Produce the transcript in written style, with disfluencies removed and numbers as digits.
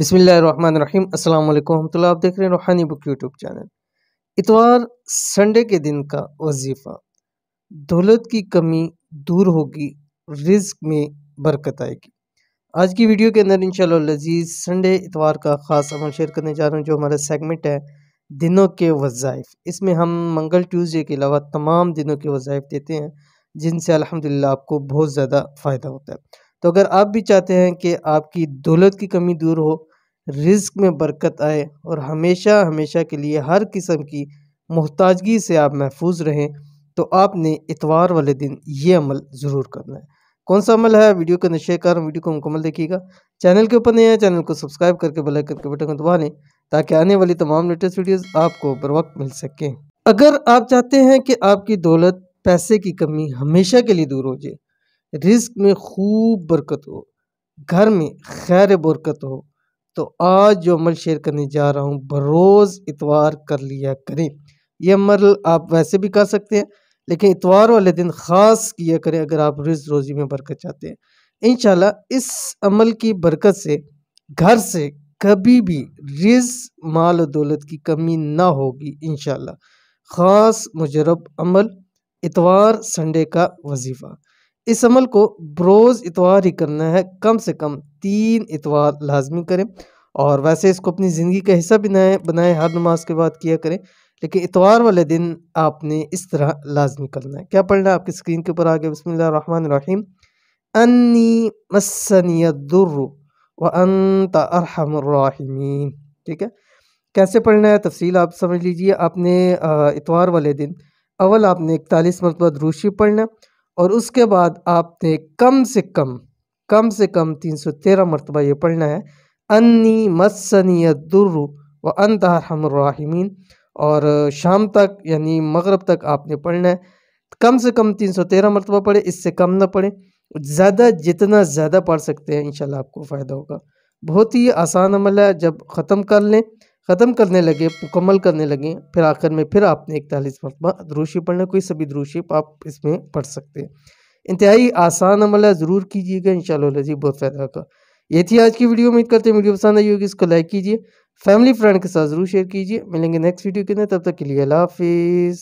بسم اللہ الرحمن الرحیم۔ السلام علیکم ورحمۃ اللہ۔ آپ دیکھ رہے ہیں روحانی بک یوٹیوب چینل۔ اتوار سنڈے کے دن کا وظیفہ: دولت کی کمی دور ہوگی، رزق میں برکت آئے گی۔ آج کی ویڈیو کے اندر انشاءاللہ العزیز سنڈے اتوار کا خاص عمل شیئر کرنے جا رہا ہوں، جو ہمارا سیگمنٹ ہے دنوں کے وظائف۔ اس میں ہم منگل ٹیوزڈے کے علاوہ تمام دنوں کے وظائف دیتے ہیں، جن سے الحمدللہ آپ کو بہت زیادہ فائدہ ہوتا ہے۔ تو اگر آپ بھی چاہتے ہیں کہ آپ کی دولت کی کمی دور ہو، رزق میں برکت آئے اور ہمیشہ کے لیے ہر قسم کی محتاجگی سے آپ محفوظ رہیں، تو آپ نے اتوار والے دن یہ عمل ضرور کرنا ہے۔ کون سا عمل ہے؟ ویڈیو کو شیئر کر رہا ہوں، ویڈیو کو مکمل دیکھیے گا۔ چینل کے اوپر نہیں ہے، چینل کو سبسکرائب کر کے بیل آئیکن کے بٹن کو دبا لیں تاکہ آنے والی تمام لیٹسٹ ویڈیوز آپ کو بر وقت مل سکیں۔ اگر آپ چاہتے ہیں کہ آپ کی دولت، پیسے کی کمی ہمیشہ کے لیے دور ہو جائے، رزق میں خوب برکت ہو، گھر میں خیر برکت ہو، تو آج جو عمل شیئر کرنے جا رہا ہوں بروز اتوار کر لیا کریں۔ یہ عمل آپ ویسے بھی کر سکتے ہیں، لیکن اتوار والے دن خاص کیا کریں اگر آپ رزق روزی میں برکت چاہتے ہیں۔ انشاءاللہ اس عمل کی برکت سے گھر سے کبھی بھی رزق، مال و دولت کی کمی نہ ہوگی انشاءاللہ۔ خاص مجرب عمل اتوار سنڈے کا وظیفہ۔ اس عمل کو بروز اتوار ہی کرنا ہے، کم سے کم 3 اتوار لازمی کریں، اور ویسے اس کو اپنی زندگی کا حصہ بنائیں، ہر نماز کے بعد کیا کریں، لیکن اتوار والے دن آپ نے اس طرح لازمی کرنا ہے۔ کیا پڑھنا ہے؟ آپ کی اسکرین کے اوپر آگے بسم اللہ الرحمن الرحیم۔ انی مسنی الضر وانت ارحم الراحمین۔ ٹھیک ہے، کیسے پڑھنا ہے تفصیل آپ سمجھ لیجئے۔ آپ نے اتوار والے دن اول آپ نے 41 مرتبہ درود شریف پڑھنا، اور اس کے بعد آپ نے کم سے کم 313 مرتبہ یہ پڑھنا ہے انی مسنی الضر وانت ارحم الراحمین، اور شام تک یعنی مغرب تک آپ نے پڑھنا ہے۔ کم سے کم 313 مرتبہ پڑھیں، اس سے کم نہ پڑھیں، جتنا زیادہ پڑھ سکتے ہیں انشاءاللہ آپ کو فائدہ ہوگا۔ بہت ہی آسان عمل ہے۔ جب ختم کرنے لگے، مکمل کرنے لگیں، پھر آخر میں پھر آپ نے 41 مرتبہ درود شریف پڑھنا، کوئی سبھی درود شریف آپ اس میں پڑھ سکتے ہیں۔ انتہائی آسان عمل ہے، ضرور کیجیے گا، انشاءاللہ العزیز بہت فائدہ ہوگا۔ یہ تھی آج کی ویڈیو، امید کرتے ہیں ویڈیو پسند آئی ہوگی، اس کو لائک کیجیے، فیملی فرینڈ کے ساتھ ضرور شیئر کیجیے۔ ملیں گے نیکسٹ ویڈیو کے اندر، تب تک کے لیے اللہ حافظ۔